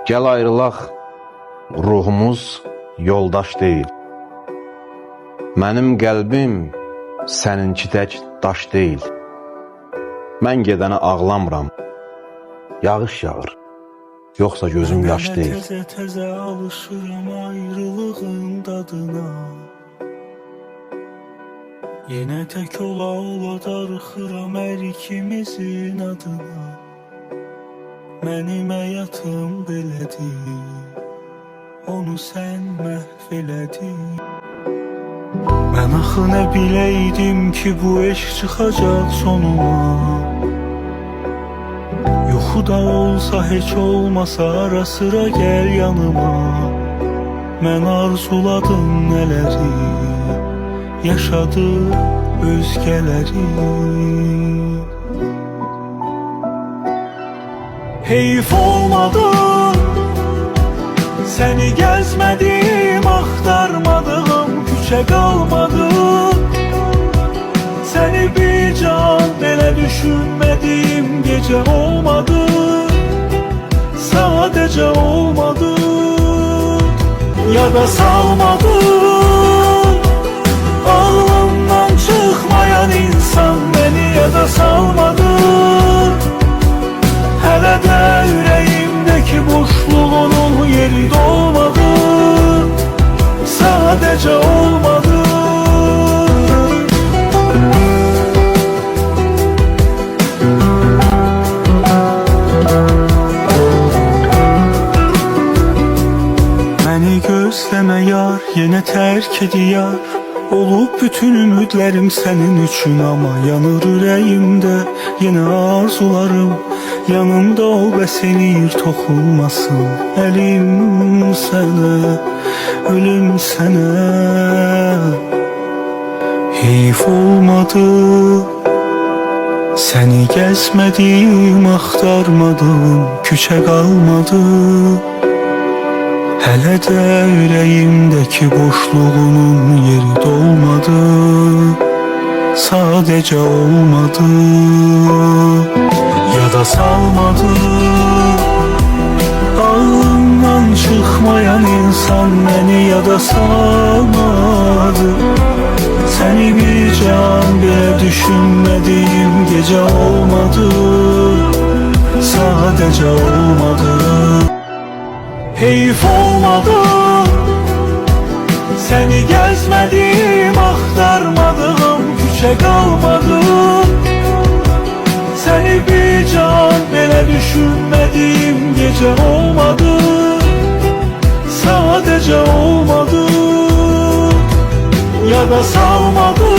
Gəl ayrılaq, ruhumuz yoldaş deyil. Mənim qəlbim səninki tək daş deyil. Mən gedənə ağlamıram, yağış yağır, yoxsa gözüm yaş deyil. Təzə alışıram ayrılığın dadına. Yenə tək ola darıxıram hər ikimizin adına. Mənim həyatım belədir, onu sən məhv elədin. Mən axı nə biləydim ki bu eşq çıxacaq sonuma. Yoxu da olsa heç olmasa ara sıra gəl yanıma. Mən arzuladım nələri, yaşadı özgələri. Heyf olmadı, səni gəzmədim, axtarmadığım küçə qalmadı. Səni bir can belə düşünmədiyim gecə olmadı, sadəcə olmadı. Yada salmadın, ağlımdan çıxmayan insan məni yada salmadın. Hələ də ürəyimdəki boşluğunun yeri dolmadı, sadəcə olmadı. Məni gözləmə yar, yenə tərk ediyar. Olub bütün ümidlərim sənin üçün, amma yanır ürəyimdə yenə arzularım. Yanımda ol bəs eləyir toxunmasın. Əlim sənə, ölüm sənə. Heyf olmadı, səni gəzmədim, axtarmadım, küçə qalmadı. Hələ də ürəyimdəki boşluğunun yeri dolmadı, sadəcə olmadı. Yada salmadı, ağlımdan çıxmayan insan məni yada salmadı. Səni bir can belə düşünmədiyim gecə olmadı, sadəcə olmadı. Heyf olmadı, səni gəzmədim, axtarmadığım küçə qalmadı. Səni bir can belə düşünmədiyim gecə olmadı, sadəcə olmadı. Yada salmadı,